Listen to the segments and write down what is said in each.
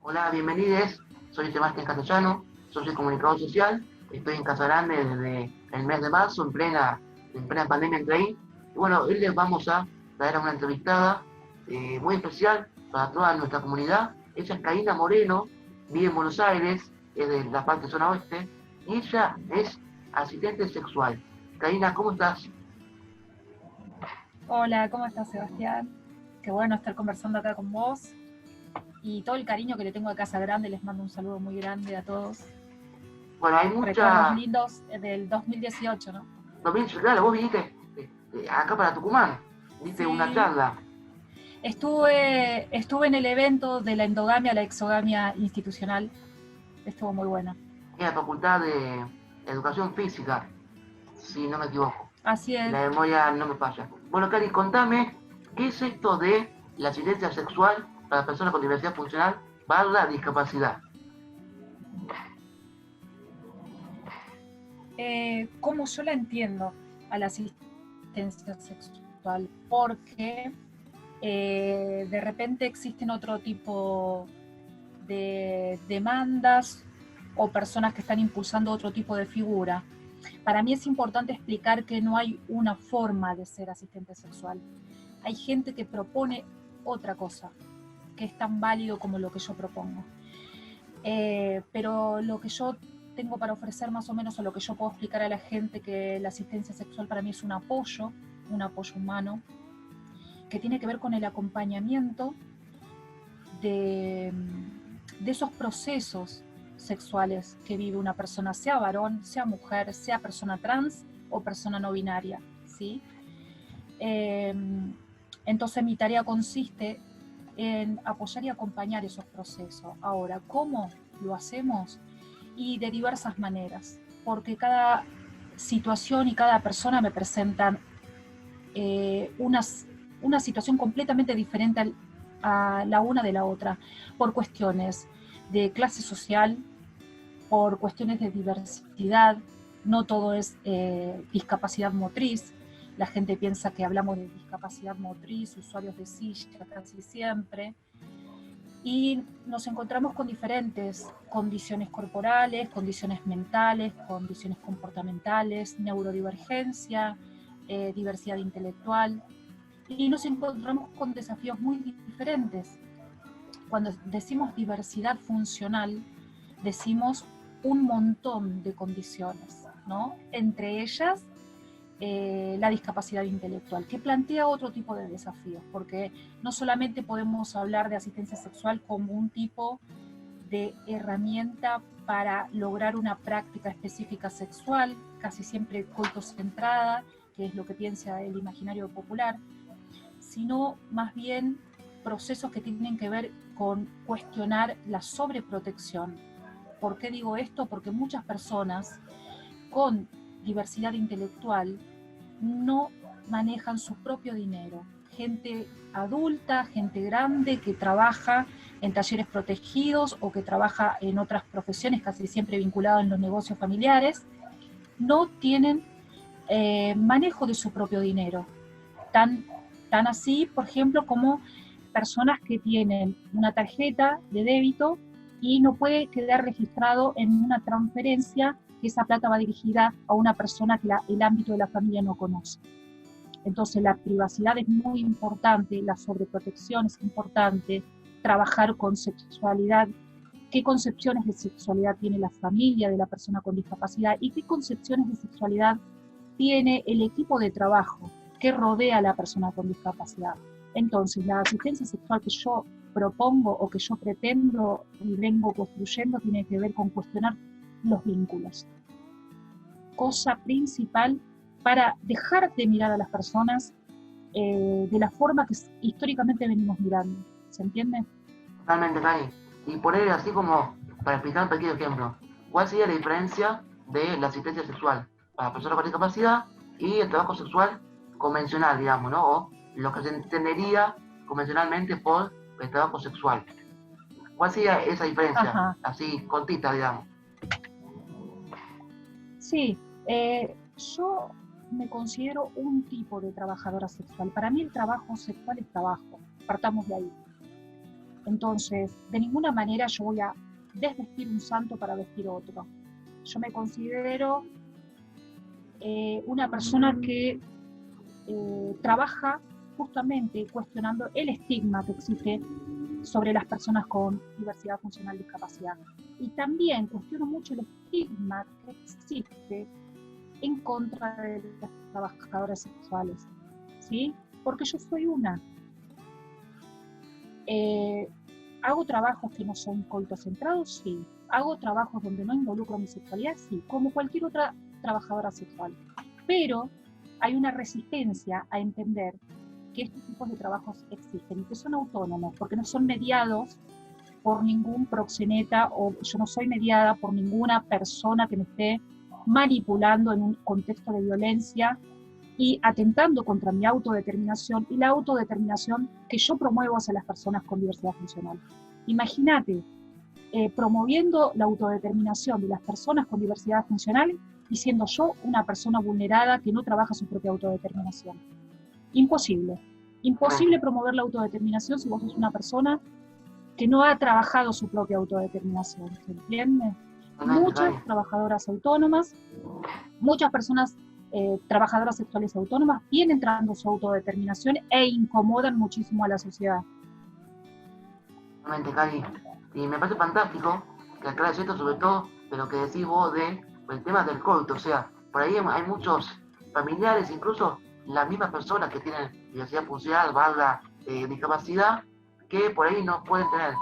Hola, bienvenidos. Soy Sebastián Castellano, soy comunicador social. Estoy en Casa Grande desde el mes de marzo, en plena pandemia entré ahí. Y bueno, hoy les vamos a traer a una entrevistada muy especial para toda nuestra comunidad. Ella es Karina Moreno, vive en Buenos Aires, es de la parte zona oeste, y ella es asistente sexual. Karina, ¿cómo estás? Hola, ¿cómo estás, Sebastián? Qué bueno estar conversando acá con vos. Y todo el cariño que le tengo a Casa Grande, les mando un saludo muy grande a todos. Bueno, hay Recuerdos mucha... lindos del 2018, ¿no? Claro, vos viniste acá para Tucumán, diste una Sí. charla. Estuve en el evento de la endogamia a la exogamia institucional. Estuvo muy bueno. En la Facultad de Educación Física, si no me equivoco. Así es. La memoria no me falla. Bueno, Cari, contame, ¿qué es esto de la asistencia sexual para personas con diversidad funcional barra discapacidad? Cómo yo la entiendo a la asistencia sexual, porque de repente existen otro tipo de demandas o personas que están impulsando otro tipo de figura. Para mí es importante explicar que no hay una forma de ser asistente sexual. Hay gente que propone otra cosa, que es tan válido como lo que yo propongo. Pero lo que yo tengo para ofrecer más o menos, o lo que yo puedo explicar a la gente, que la asistencia sexual para mí es un apoyo humano, que tiene que ver con el acompañamiento de, de esos procesos sexuales que vive una persona, sea varón, sea mujer, sea persona trans o persona no binaria, ¿sí? Eh, entonces mi tarea consiste en apoyar y acompañar esos procesos. Ahora, ¿cómo lo hacemos? Y de diversas maneras, porque cada situación y cada persona me presentan una situación completamente diferente a la una de la otra, por cuestiones de clase social, por cuestiones de diversidad, no todo es discapacidad motriz. La gente piensa que hablamos de discapacidad motriz, usuarios de silla casi siempre, y nos encontramos con diferentes condiciones corporales, condiciones mentales, condiciones comportamentales, neurodivergencia, diversidad intelectual, y nos encontramos con desafíos muy diferentes. Cuando decimos diversidad funcional, decimos un montón de condiciones, ¿no? Entre ellas la discapacidad intelectual, que plantea otro tipo de desafíos, porque no solamente podemos hablar de asistencia sexual como un tipo de herramienta para lograr una práctica específica sexual, casi siempre coitocentrada, que es lo que piensa el imaginario popular, sino más bien procesos que tienen que ver con cuestionar la sobreprotección. ¿Por qué digo esto? Porque muchas personas con diversidad intelectual no manejan su propio dinero. Gente adulta, gente grande que trabaja en talleres protegidos o que trabaja en otras profesiones, casi siempre vinculadas en los negocios familiares, no tienen manejo de su propio dinero. Tan, tan así, por ejemplo, como personas que tienen una tarjeta de débito y no puede quedar registrado en una transferencia que esa plata va dirigida a una persona que el ámbito de la familia no conoce. Entonces la privacidad es muy importante, la sobreprotección es importante, trabajar con sexualidad, qué concepciones de sexualidad tiene la familia de la persona con discapacidad y qué concepciones de sexualidad tiene el equipo de trabajo que rodea a la persona con discapacidad. Entonces, la asistencia sexual que yo propongo o que yo pretendo y vengo construyendo tiene que ver con cuestionar los vínculos. Cosa principal para dejar de mirar a las personas de la forma que históricamente venimos mirando. ¿Se entiende? Totalmente, Cari. Y poner así como, para explicar un pequeño ejemplo, ¿cuál sería la diferencia de la asistencia sexual para personas con discapacidad y el trabajo sexual convencional, digamos, ¿no? O lo que se entendería convencionalmente por el trabajo sexual. ¿Cuál sería esa diferencia? Ajá. Así, cortita, digamos. Sí, yo me considero un tipo de trabajadora sexual. Para mí el trabajo sexual es trabajo, partamos de ahí. Entonces, de ninguna manera yo voy a desvestir un santo para vestir otro. Yo me considero una persona que trabaja justamente cuestionando el estigma que existe sobre las personas con diversidad funcional, discapacidad. Y también cuestiono mucho el estigma que existe en contra de las trabajadoras sexuales, ¿sí? Porque yo soy una. ¿Hago trabajos que no son coitocentrados? Sí. ¿Hago trabajos donde no involucro mi sexualidad? Sí, como cualquier otra trabajadora sexual. Pero hay una resistencia a entender que estos tipos de trabajos existen y que son autónomos, porque no son mediados por ningún proxeneta, o yo no soy mediada por ninguna persona que me esté manipulando en un contexto de violencia y atentando contra mi autodeterminación y la autodeterminación que yo promuevo hacia las personas con diversidad funcional. Imagínate, promoviendo la autodeterminación de las personas con diversidad funcional y siendo yo una persona vulnerada que no trabaja su propia autodeterminación. Imposible. Imposible promover la autodeterminación si vos sos una persona que no ha trabajado su propia autodeterminación. ¿Se entiende? Muchas trabajadoras autónomas, muchas personas trabajadoras sexuales autónomas vienen entrando su autodeterminación e incomodan muchísimo a la sociedad. Realmente, Cari. Y me parece fantástico que aclares esto, sobre todo de lo que decís vos del tema del coito. O sea, por ahí hay muchos familiares, incluso las mismas personas que tienen diversidad funcional, valga discapacidad, que por ahí no pueden tener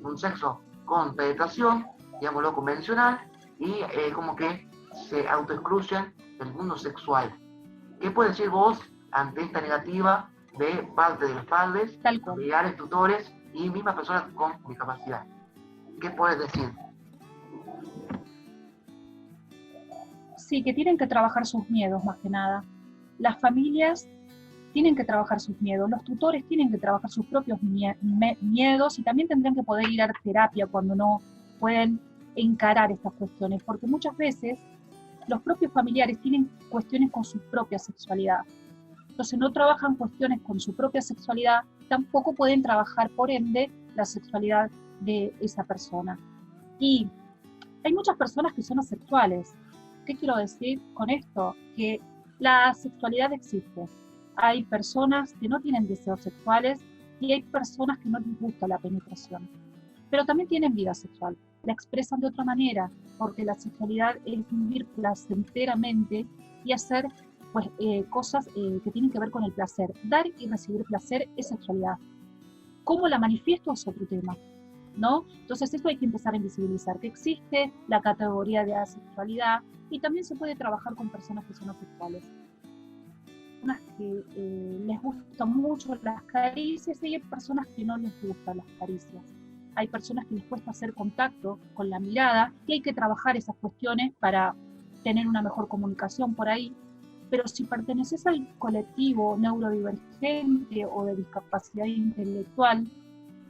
un sexo con penetración, digámoslo, convencional, y como que se autoexcluyen del mundo sexual. ¿Qué puedes decir vos ante esta negativa de parte de los padres, familiares, tutores y mismas personas con discapacidad? ¿Qué puedes decir? Sí, que tienen que trabajar sus miedos más que nada. Las familias tienen que trabajar sus miedos, los tutores tienen que trabajar sus propios miedos y también tendrían que poder ir a terapia cuando no pueden encarar estas cuestiones, porque muchas veces los propios familiares tienen cuestiones con su propia sexualidad. Entonces no trabajan cuestiones con su propia sexualidad, tampoco pueden trabajar, por ende, la sexualidad de esa persona. Y hay muchas personas que son asexuales. ¿Qué quiero decir con esto? Que la sexualidad existe. Hay personas que no tienen deseos sexuales y hay personas que no les gusta la penetración. Pero también tienen vida sexual. La expresan de otra manera, porque la sexualidad es vivir placenteramente y hacer pues, cosas que tienen que ver con el placer. Dar y recibir placer es sexualidad. ¿Cómo la manifiesto? Es otro tema, ¿no? Entonces esto hay que empezar a invisibilizar, que existe la categoría de asexualidad y también se puede trabajar con personas que son asexuales. Personas que les gustan mucho las caricias y hay personas que no les gustan las caricias. Hay personas que les cuesta hacer contacto con la mirada y hay que trabajar esas cuestiones para tener una mejor comunicación por ahí. Pero si perteneces al colectivo neurodivergente o de discapacidad intelectual,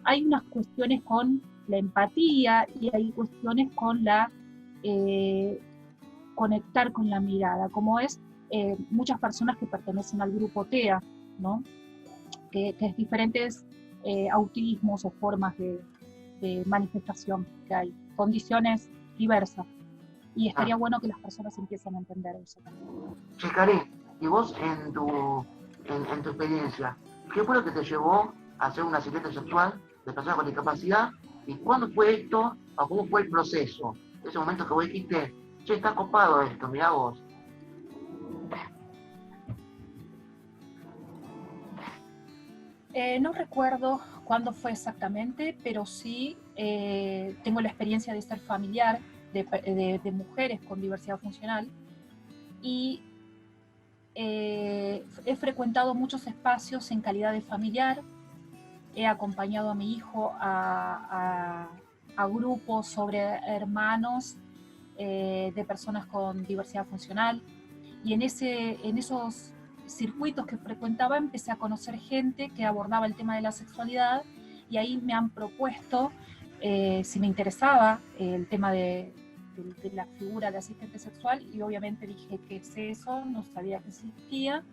hay unas cuestiones con la empatía y hay cuestiones con la conectar con la mirada, como es muchas personas que pertenecen al grupo TEA, ¿no? que es diferentes autismos o formas de manifestación que hay, condiciones diversas. Y estaría bueno que las personas empiecen a entender eso. Che, Cari, y vos en tu experiencia, ¿qué fue lo que te llevó a ser una asistente sexual de personas con discapacidad? ¿Y cuándo fue esto? ¿O cómo fue el proceso? Ese momento que vos dijiste, che, está copado esto, mirá vos. No recuerdo cuándo fue exactamente, pero sí tengo la experiencia de ser familiar de mujeres con diversidad funcional y he frecuentado muchos espacios en calidad de familiar, he acompañado a mi hijo a grupos sobre hermanos de personas con diversidad funcional y en esos circuitos que frecuentaba empecé a conocer gente que abordaba el tema de la sexualidad y ahí me han propuesto si me interesaba el tema de la figura de asistente sexual y obviamente dije, ¿qué es eso? No sabía que existía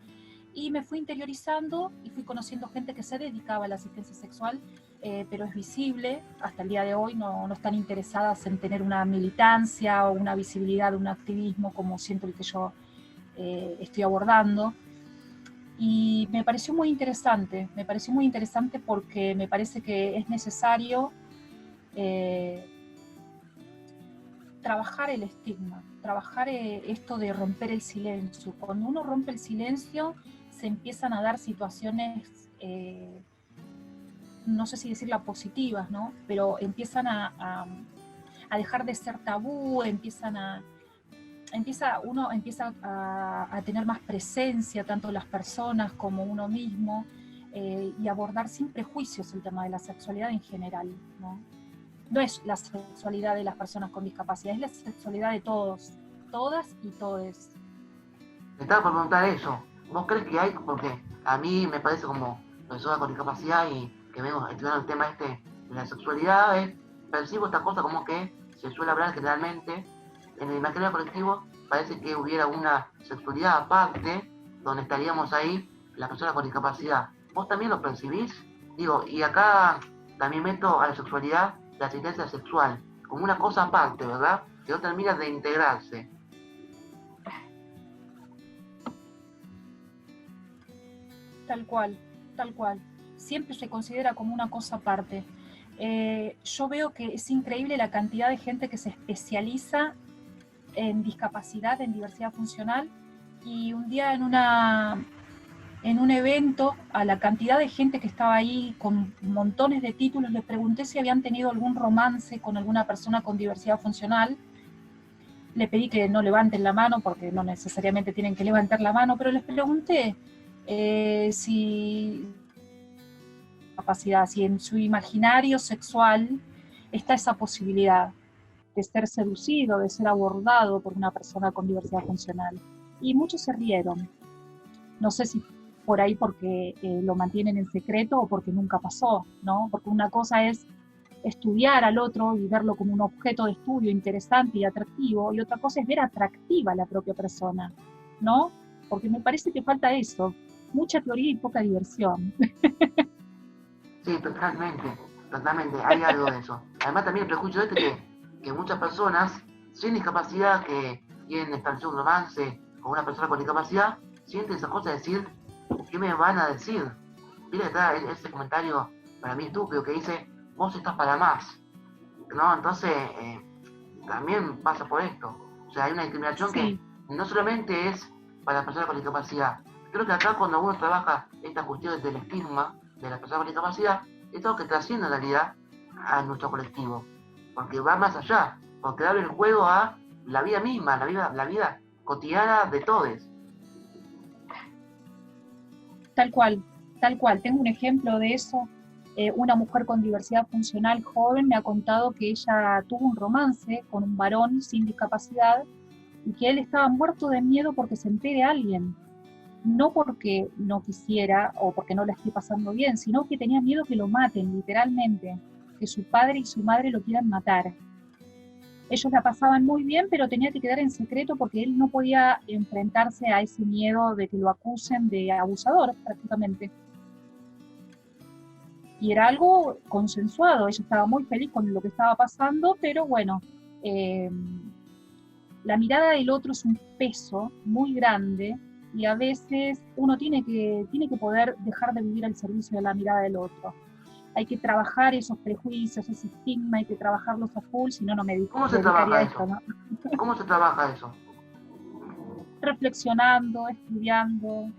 y me fui interiorizando y fui conociendo gente que se dedicaba a la asistencia sexual pero es visible. Hasta el día de hoy no están interesadas en tener una militancia o una visibilidad, un activismo como siento el que yo estoy abordando. Y me pareció muy interesante porque me parece que es necesario trabajar el estigma, trabajar esto de romper el silencio. Cuando uno rompe el silencio, se empiezan a dar situaciones, no sé si decirla positivas, ¿no? Pero empiezan a dejar de ser tabú, uno empieza a tener más presencia, tanto las personas como uno mismo, y abordar sin prejuicios el tema de la sexualidad en general, ¿no? No es la sexualidad de las personas con discapacidad, es la sexualidad de todos, todas y todes. Me estaba por preguntar eso. ¿Vos crees que hay? Porque a mí me parece como persona con discapacidad y que vengo estudiando el tema de la sexualidad, percibo esta cosa como que se suele hablar generalmente en el imaginario colectivo, parece que hubiera una sexualidad aparte donde estaríamos ahí las personas con discapacidad. ¿Vos también lo percibís? Digo, y acá también meto a la sexualidad la asistencia sexual como una cosa aparte, ¿verdad? Que no termina de integrarse. Tal cual, tal cual. Siempre se considera como una cosa aparte. Yo veo que es increíble la cantidad de gente que se especializa en discapacidad, en diversidad funcional, y un día en un evento, a la cantidad de gente que estaba ahí con montones de títulos, les pregunté si habían tenido algún romance con alguna persona con diversidad funcional. Le pedí que no levanten la mano, porque no necesariamente tienen que levantar la mano, pero les pregunté si en su imaginario sexual está esa posibilidad de ser seducido, de ser abordado por una persona con diversidad funcional. Y muchos se rieron. No sé si por ahí porque lo mantienen en secreto o porque nunca pasó, ¿no? Porque una cosa es estudiar al otro y verlo como un objeto de estudio interesante y atractivo, y otra cosa es ver atractiva a la propia persona, ¿no? Porque me parece que falta eso, mucha teoría y poca diversión. Sí, totalmente, totalmente, hay algo de eso. Además también el prejuicio que muchas personas sin discapacidad que quieren establecer un romance con una persona con discapacidad, sienten esa cosa de decir, ¿qué me van a decir? Mira, está ese comentario para mí estúpido que dice, vos estás para más, ¿no? Entonces, también pasa por esto. O sea, hay una discriminación Sí. que no solamente es para las personas con discapacidad. Creo que acá cuando uno trabaja estas cuestiones del estigma de las personas con discapacidad, es algo que trasciende en realidad a nuestro colectivo. Porque va más allá, porque abre el juego a la vida misma, la vida cotidiana de todos. Tal cual, tal cual. Tengo un ejemplo de eso. Una mujer con diversidad funcional joven me ha contado que ella tuvo un romance con un varón sin discapacidad y que él estaba muerto de miedo porque se entere alguien. No porque no quisiera o porque no la esté pasando bien, sino que tenía miedo que lo maten, literalmente, que su padre y su madre lo quieran matar. Ellos la pasaban muy bien, pero tenía que quedar en secreto porque él no podía enfrentarse a ese miedo de que lo acusen de abusador, prácticamente. Y era algo consensuado, ella estaba muy feliz con lo que estaba pasando, pero bueno, la mirada del otro es un peso muy grande y a veces uno tiene que poder dejar de vivir al servicio de la mirada del otro. Hay que trabajar esos prejuicios, ese estigma, hay que trabajarlos a full, si no, no me dedicaría ¿Cómo se trabaja a eso? esto, ¿no? ¿Cómo se trabaja eso? Reflexionando, estudiando,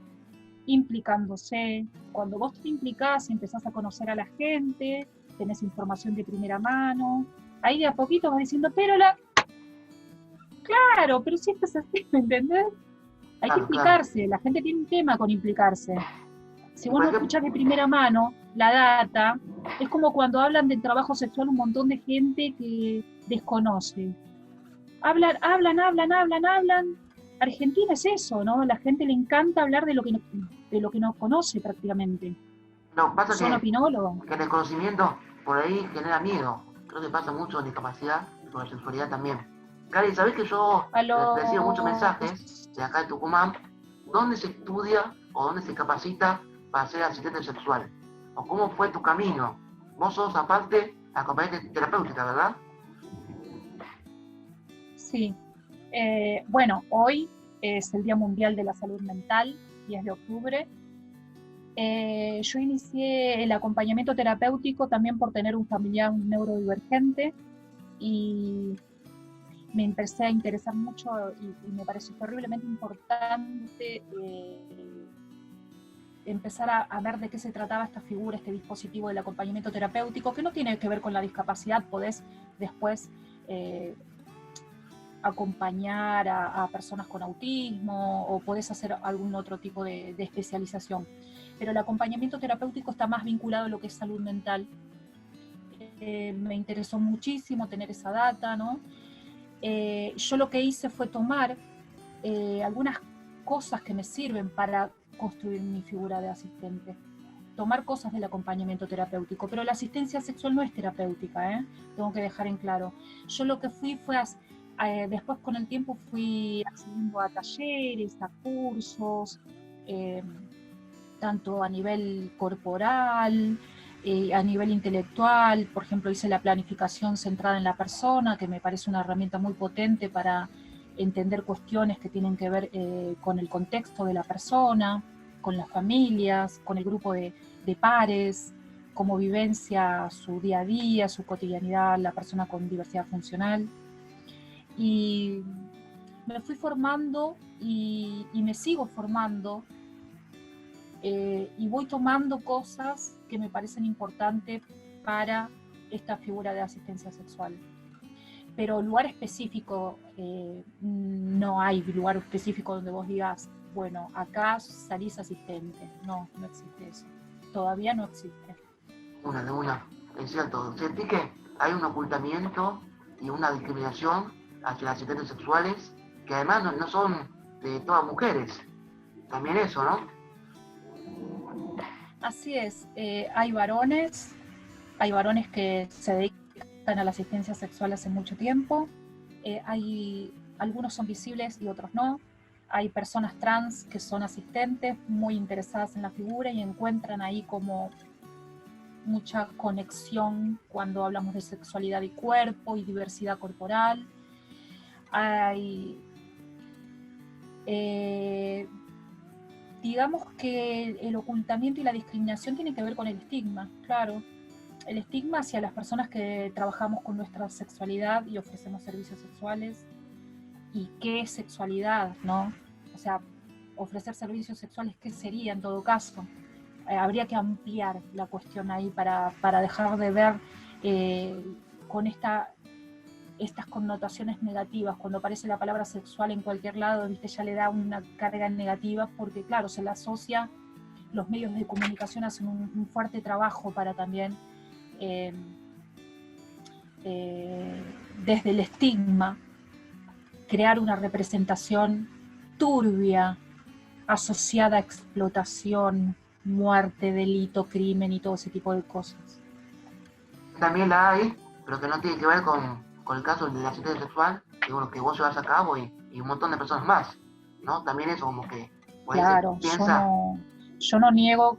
implicándose. Cuando vos te implicás y empezás a conocer a la gente, tenés información de primera mano, ahí de a poquito vas diciendo, claro, pero si esto es así, ¿me entendés? Hay que implicarse, claro. La gente tiene un tema con implicarse. Si vos no escuchás de primera mano la data, es como cuando hablan del trabajo sexual un montón de gente que desconoce. Hablan. Argentina es eso, ¿no? La gente le encanta hablar de lo que no conoce prácticamente. No, pasa Son opinólogos. Que el desconocimiento por ahí genera miedo. Creo que pasa mucho en discapacidad y con la sexualidad también. Cari, ¿sabés que yo recibo muchos mensajes de acá de Tucumán? ¿Dónde se estudia o dónde se capacita para ser asistente sexual? ¿O cómo fue tu camino? Vos sos aparte acompañante terapéutica, ¿verdad? Sí. Bueno, hoy es el Día Mundial de la Salud Mental, 10 de octubre. Yo inicié el acompañamiento terapéutico también por tener un familiar neurodivergente y me empecé a interesar mucho y me pareció terriblemente importante empezar a ver de qué se trataba esta figura, este dispositivo del acompañamiento terapéutico, que no tiene que ver con la discapacidad, podés después acompañar a personas con autismo o podés hacer algún otro tipo de especialización. Pero el acompañamiento terapéutico está más vinculado a lo que es salud mental. Me interesó muchísimo tener esa data, ¿no? Yo lo que hice fue tomar algunas cosas que me sirven para construir mi figura de asistente. Tomar cosas del acompañamiento terapéutico, pero la asistencia sexual no es terapéutica, tengo que dejar en claro. Yo lo que fui fue, después con el tiempo fui accediendo a talleres, a cursos, tanto a nivel corporal, a nivel intelectual. Por ejemplo, hice la planificación centrada en la persona, que me parece una herramienta muy potente para entender cuestiones que tienen que ver con el contexto de la persona, con las familias, con el grupo de pares, cómo vivencia su día a día, su cotidianidad, la persona con diversidad funcional. Y me fui formando y me sigo formando y voy tomando cosas que me parecen importantes para esta figura de asistencia sexual. Pero lugar específico, no hay lugar específico donde vos digas, bueno, acá salís asistente. No, no existe eso. Todavía no existe. De una. Es cierto, sentí que hay un ocultamiento y una discriminación hacia las asistentes sexuales que además no son de todas mujeres. También eso, ¿no? Así es. Hay varones que se dedican a la asistencia sexual hace mucho tiempo. Algunos son visibles y otros no. Hay personas trans que son asistentes, muy interesadas en la figura y encuentran ahí como mucha conexión cuando hablamos de sexualidad y cuerpo y diversidad corporal. Digamos que el ocultamiento y la discriminación tienen que ver con el estigma, claro. El estigma hacia las personas que trabajamos con nuestra sexualidad y ofrecemos servicios sexuales. ¿Y qué es sexualidad, no? O sea, ofrecer servicios sexuales, ¿qué sería en todo caso? Habría que ampliar la cuestión ahí para dejar de ver con estas connotaciones negativas. Cuando aparece la palabra sexual en cualquier lado, ¿viste? Ya le da una carga negativa porque, claro, se la asocia. Los medios de comunicación hacen un fuerte trabajo para también, desde el estigma, crear una representación turbia, asociada a explotación, muerte, delito, crimen y todo ese tipo de cosas. También la hay, pero que no tiene que ver con el caso de la asistencia sexual, que, bueno, que vos llevas a cabo y un montón de personas más, ¿no? También eso como que... Claro, yo no niego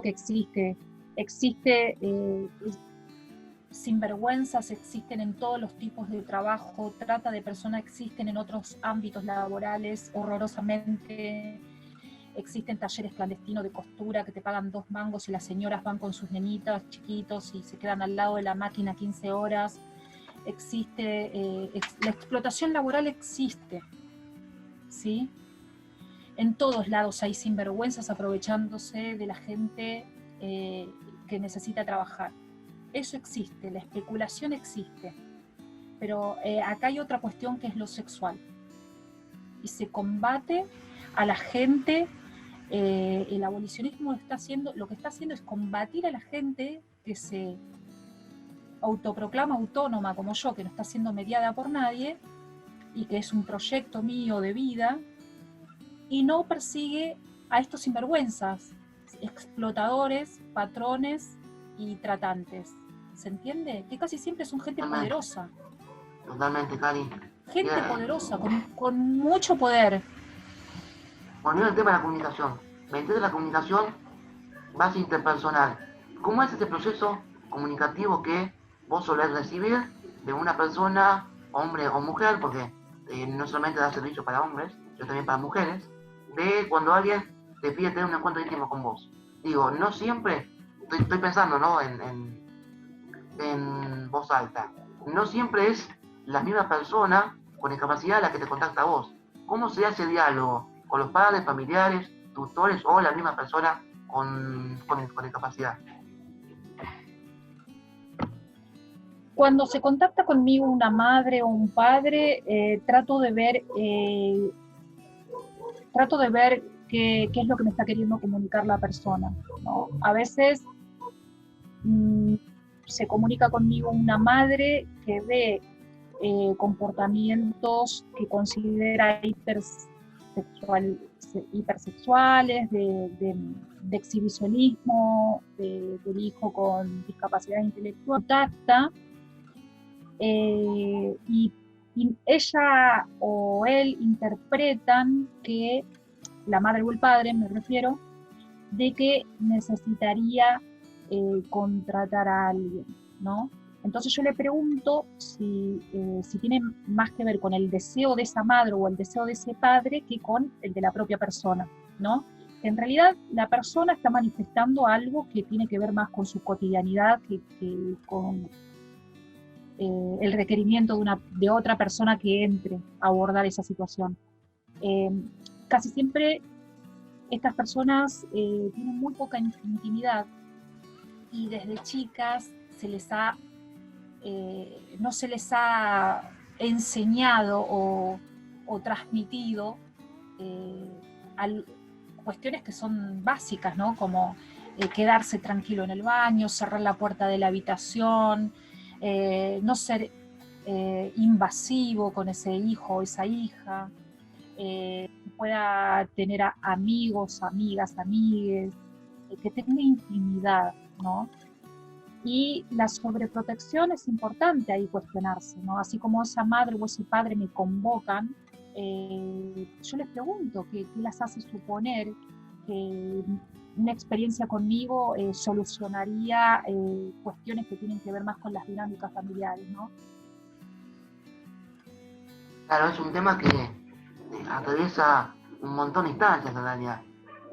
que existe sinvergüenzas, existen en todos los tipos de trabajo, trata de personas existen en otros ámbitos laborales, horrorosamente. Existen talleres clandestinos de costura que te pagan 2 mangos y las señoras van con sus nenitas chiquitos y se quedan al lado de la máquina 15 horas. La explotación laboral existe, ¿sí? En todos lados hay sinvergüenzas aprovechándose de la gente que necesita trabajar. Eso existe, la especulación existe. Pero acá hay otra cuestión que es lo sexual. Y se combate a la gente. El abolicionismo lo que está haciendo es combatir a la gente que se autoproclama autónoma como yo, que no está siendo mediada por nadie y que es un proyecto mío de vida, y no persigue a estos sinvergüenzas, explotadores, patrones y tratantes. ¿Se entiende? Que casi siempre son gente poderosa. Totalmente, Cari. Gente poderosa, con mucho poder. Volviendo al tema de la comunicación. Me entiende la comunicación más interpersonal. ¿Cómo es este proceso comunicativo que vos solés recibir de una persona, hombre o mujer, porque no solamente da servicio para hombres, sino también para mujeres, de cuando alguien te pide tener un encuentro íntimo con vos? Digo, no siempre, estoy pensando, ¿no? En voz alta. No siempre es la misma persona con discapacidad la que te contacta a vos. ¿Cómo se hace diálogo con los padres, familiares, tutores o la misma persona con discapacidad? Cuando se contacta conmigo una madre o un padre, trato de ver qué es lo que me está queriendo comunicar la persona, ¿no? A veces se comunica conmigo una madre que ve comportamientos que considera hipersexuales, de exhibicionismo del hijo con discapacidad intelectual, y ella o él interpretan que, la madre o el padre me refiero, de que necesitaría contratar a alguien, ¿no? Entonces yo le pregunto si tiene más que ver con el deseo de esa madre o el deseo de ese padre que con el de la propia persona, ¿no? En realidad la persona está manifestando algo que tiene que ver más con su cotidianidad que con el requerimiento de otra persona que entre a abordar esa situación. Casi siempre estas personas tienen muy poca intimidad y desde chicas no se les ha enseñado o transmitido cuestiones que son básicas, ¿no? Como quedarse tranquilo en el baño, cerrar la puerta de la habitación, no ser invasivo con ese hijo o esa hija, pueda tener amigos, amigas, amigues, que tenga intimidad, ¿no? Y la sobreprotección es importante ahí cuestionarse, ¿no? Así como esa madre o ese padre me convocan, yo les pregunto qué las hace suponer que una experiencia conmigo solucionaría cuestiones que tienen que ver más con las dinámicas familiares, ¿no? Claro, es un tema que atraviesa un montón de instancias en realidad,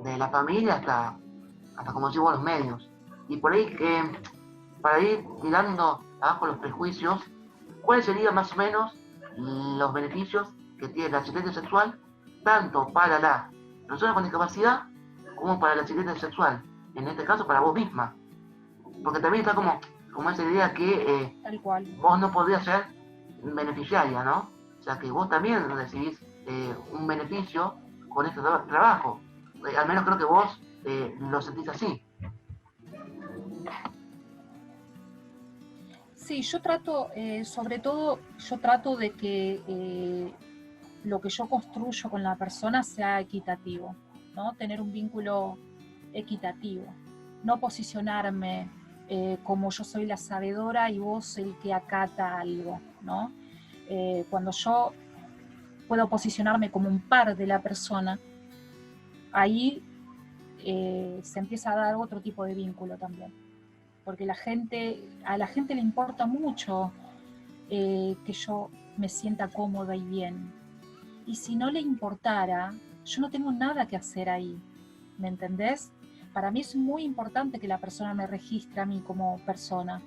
de la familia hasta como decimos los medios. Y por ahí, para ir tirando abajo los prejuicios, ¿cuáles serían más o menos los beneficios que tiene la asistencia sexual, tanto para la persona con discapacidad como para la asistencia sexual? En este caso, para vos misma. Porque también está como esa idea que Tal cual. vos no podrías ser beneficiaria, ¿no? O sea, que vos también recibís un beneficio con este trabajo. Al menos creo que vos lo sentís así. Sí, yo trato, sobre todo, yo trato de que lo que yo construyo con la persona sea equitativo, ¿no? Tener un vínculo equitativo, no posicionarme como yo soy la sabedora y vos el que acata algo, ¿no? Cuando yo puedo posicionarme como un par de la persona, ahí se empieza a dar otro tipo de vínculo también. Porque a la gente le importa mucho que yo me sienta cómoda y bien. Y si no le importara, yo no tengo nada que hacer ahí, ¿me entendés? Para mí es muy importante que la persona me registre a mí como persona,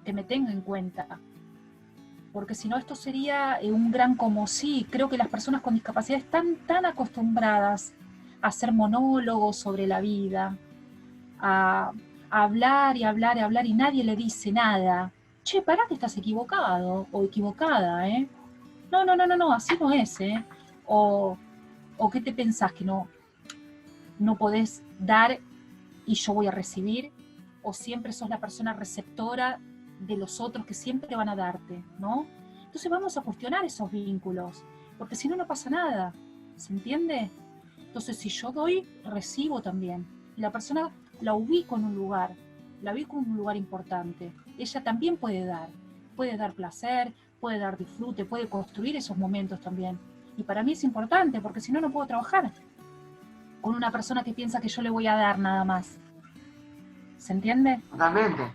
que me tenga en cuenta. Porque si no, esto sería un gran como sí. Creo que las personas con discapacidad están tan acostumbradas a hacer monólogos sobre la vida, a hablar y hablar y hablar y nadie le dice nada. Che, pará que estás equivocado o equivocada, ¿eh? No, no, no, no, no, así no es, ¿eh? O ¿qué te pensás que no podés dar y yo voy a recibir? O siempre sos la persona receptora de los otros que siempre van a darte, ¿no? Entonces vamos a cuestionar esos vínculos, porque si no, no pasa nada, ¿se entiende? Entonces si yo doy, recibo también. Y la persona la ubico en un lugar, la ubico en un lugar importante. Ella también puede dar placer, puede dar disfrute, puede construir esos momentos también. Y para mí es importante, porque si no, no puedo trabajar con una persona que piensa que yo le voy a dar nada más. ¿Se entiende? Totalmente,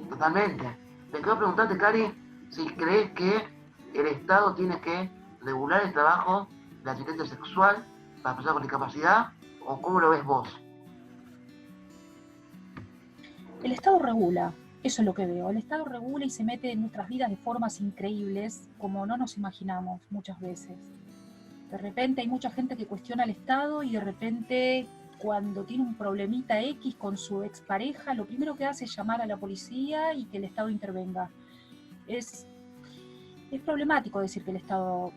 totalmente. Te quiero preguntarte, Cari, si crees que el Estado tiene que regular el trabajo de asistente sexual para personas con discapacidad, o cómo lo ves vos. El Estado regula, eso es lo que veo. El Estado regula y se mete en nuestras vidas de formas increíbles, como no nos imaginamos muchas veces. De repente hay mucha gente que cuestiona al Estado y de repente cuando tiene un problemita X con su expareja, lo primero que hace es llamar a la policía y que el Estado intervenga. Es problemático decir que el Estado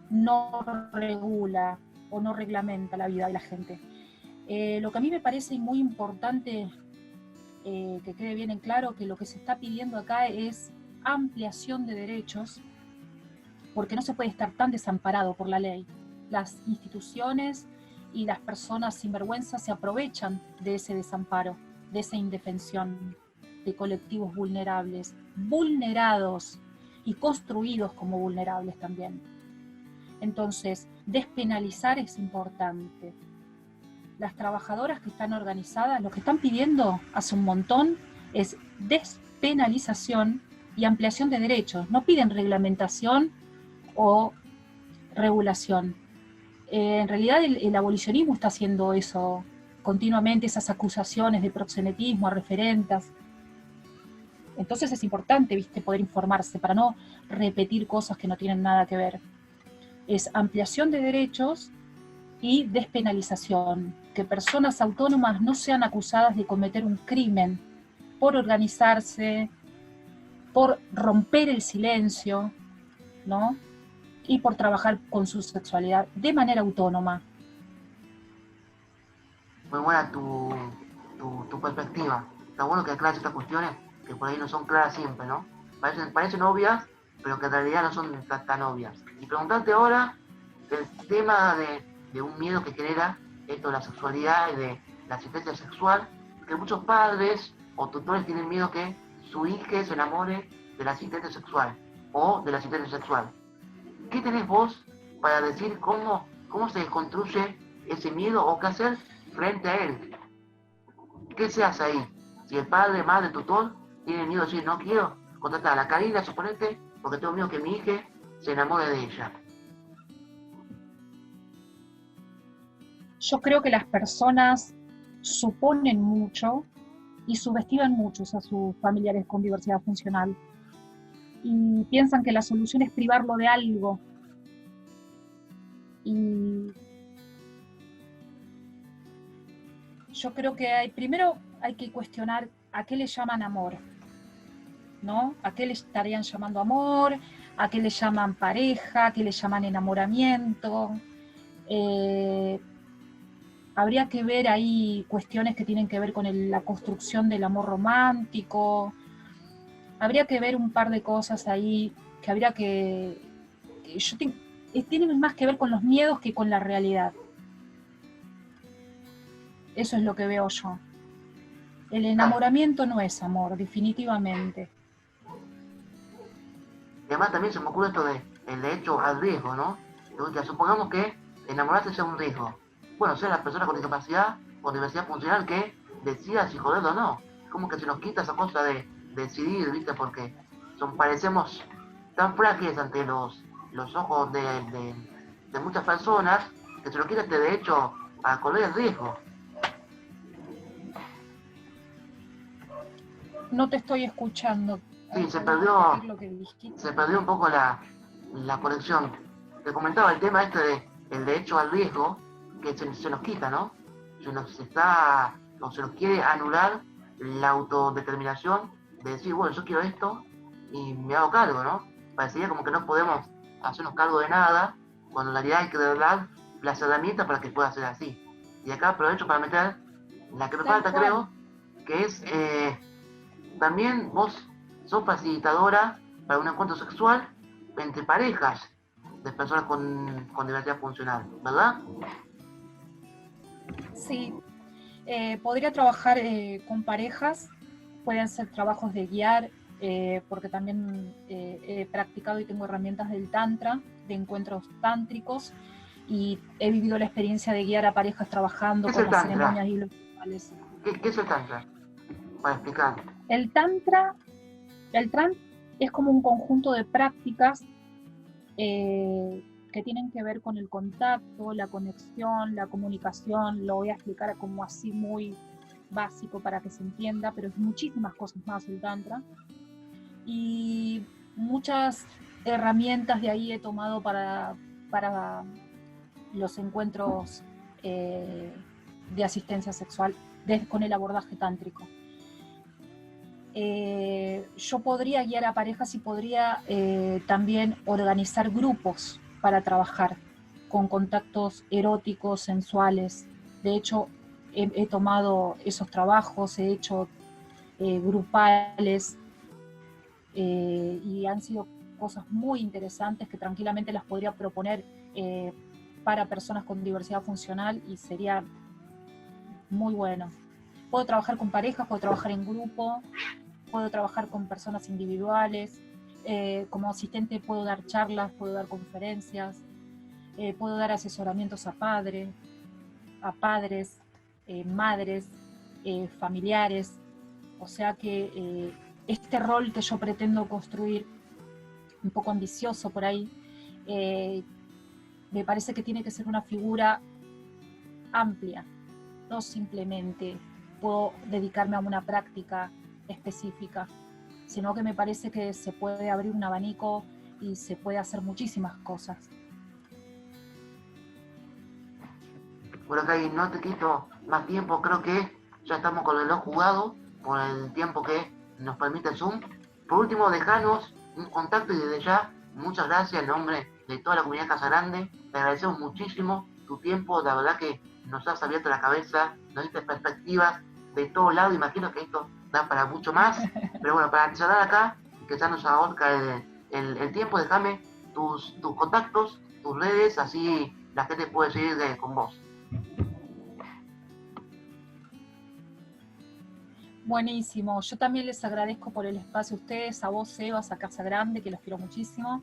no regula o no reglamenta la vida de la gente. Lo que a mí me parece muy importante que quede bien en claro que lo que se está pidiendo acá es ampliación de derechos, porque no se puede estar tan desamparado por la ley. Las instituciones y las personas sinvergüenzas se aprovechan de ese desamparo, de esa indefensión de colectivos vulnerables, vulnerados y construidos como vulnerables también. Entonces, despenalizar es importante. Las trabajadoras que están organizadas, lo que están pidiendo hace un montón es despenalización y ampliación de derechos. No piden reglamentación o regulación. En realidad el abolicionismo está haciendo eso continuamente, esas acusaciones de proxenetismo a referentas. Entonces es importante, ¿viste?, poder informarse para no repetir cosas que no tienen nada que ver. Es ampliación de derechos y despenalización, que personas autónomas no sean acusadas de cometer un crimen por organizarse, por romper el silencio, ¿no?, y por trabajar con su sexualidad de manera autónoma. Muy buena tu perspectiva. Está bueno que aclares estas cuestiones que por ahí no son claras siempre, ¿no? Parecen obvias, pero que en realidad no son tan obvias. Y preguntarte ahora el tema de un miedo que genera esto de la sexualidad y de la asistencia sexual, que muchos padres o tutores tienen miedo que su hija se enamore del asistente sexual o del asistente sexual. ¿Qué tenés vos para decir cómo se desconstruye ese miedo o qué hacer frente a él? ¿Qué se hace ahí? Si el padre, madre, tutor tiene miedo de decir, no quiero contratar a la Karina, suponete, porque tengo miedo que mi hija se enamore de ella. Yo creo que las personas suponen mucho y subestiman mucho a sus familiares con diversidad funcional. Y piensan que la solución es privarlo de algo. Y yo creo que primero hay que cuestionar a qué le llaman amor, ¿no? ¿A qué le estarían llamando amor? ¿A qué le llaman pareja? ¿A qué le llaman enamoramiento? Habría que ver ahí cuestiones que tienen que ver con la construcción del amor romántico. Habría que ver un par de cosas ahí que habría que tienen más que ver con los miedos que con la realidad. Eso es lo que veo yo. El enamoramiento no es amor, definitivamente. Y además también se me ocurre esto del derecho al riesgo, ¿no? Ya supongamos que enamorarse sea un riesgo. Bueno, sea la persona con discapacidad o diversidad funcional que decida si joderlo o no. Como que se nos quita esa cosa de decidir, ¿viste? Porque parecemos tan frágiles ante los ojos de muchas personas que se nos quita este derecho a correr el riesgo. No te estoy escuchando. Sí, se perdió un poco la conexión. Te comentaba el tema este del derecho al riesgo, que se nos quita, ¿no? Se nos quiere anular la autodeterminación de decir, bueno, yo quiero esto y me hago cargo, ¿no? Parecería como que no podemos hacernos cargo de nada, cuando en realidad hay que dar las herramientas para que pueda ser así. Y acá aprovecho para meter la que me falta, creo, que es también vos sos facilitadora para un encuentro sexual entre parejas de personas con diversidad funcional, ¿verdad? Sí, podría trabajar con parejas, pueden ser trabajos de guiar, porque también he practicado y tengo herramientas del tantra, de encuentros tántricos, y he vivido la experiencia de guiar a parejas trabajando con las ceremonias y los rituales. ¿Qué es el Tantra? Para explicar. El Tantra es como un conjunto de prácticas que tienen que ver con el contacto, la conexión, la comunicación. Lo voy a explicar como así muy básico para que se entienda, pero es muchísimas cosas más el Tantra. Y muchas herramientas de ahí he tomado para los encuentros de asistencia sexual con el abordaje tántrico. Yo podría guiar a parejas y podría también organizar grupos para trabajar con contactos eróticos, sensuales. De hecho, he tomado esos trabajos, he hecho grupales y han sido cosas muy interesantes que tranquilamente las podría proponer para personas con diversidad funcional y sería muy bueno. Puedo trabajar con parejas, puedo trabajar en grupo, puedo trabajar con personas individuales, como asistente puedo dar charlas, puedo dar conferencias, puedo dar asesoramientos a padres, madres, familiares, o sea que este rol que yo pretendo construir, un poco ambicioso por ahí, me parece que tiene que ser una figura amplia, no simplemente puedo dedicarme a una práctica específica, sino que me parece que se puede abrir un abanico y se puede hacer muchísimas cosas. Bueno, Cari, no te quito más tiempo, creo que ya estamos con el reloj jugado, por el tiempo que nos permite el Zoom. Por último, dejanos un contacto y desde ya, muchas gracias en nombre de toda la comunidad Casagrande, te agradecemos muchísimo tu tiempo, la verdad que nos has abierto la cabeza, nos diste perspectivas de todos lados, imagino que esto da para mucho más, pero bueno, para cerrar acá, que ya nos ahorca el tiempo, déjame tus contactos, tus redes, así la gente puede seguir con vos. Buenísimo, yo también les agradezco por el espacio a ustedes, a vos, Sebas, a Casagrande, que los quiero muchísimo.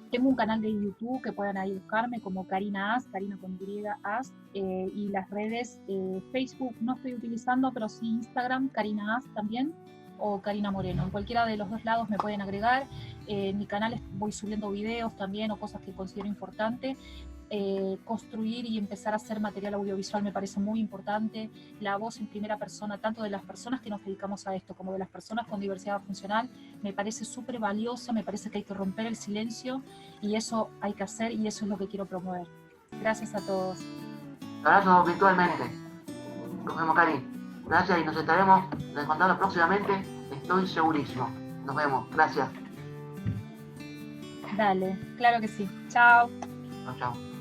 Tengo un canal de YouTube que puedan ahí buscarme como Karina As, Karina con Y, As, y las redes, Facebook no estoy utilizando, pero sí Instagram, Karina As también, o Karina Moreno. En cualquiera de los dos lados me pueden agregar. En mi canal voy subiendo videos también o cosas que considero importantes. Construir y empezar a hacer material audiovisual me parece muy importante. La voz en primera persona, tanto de las personas que nos dedicamos a esto como de las personas con diversidad funcional, me parece súper valiosa, me parece que hay que romper el silencio y eso hay que hacer y eso es lo que quiero promover. Gracias a todos. Abrazo virtualmente. Nos vemos, Cari. Gracias y nos estaremos reencontrando próximamente, estoy segurísimo. Nos vemos, gracias. Dale, claro que sí. Chao. Chao, chao.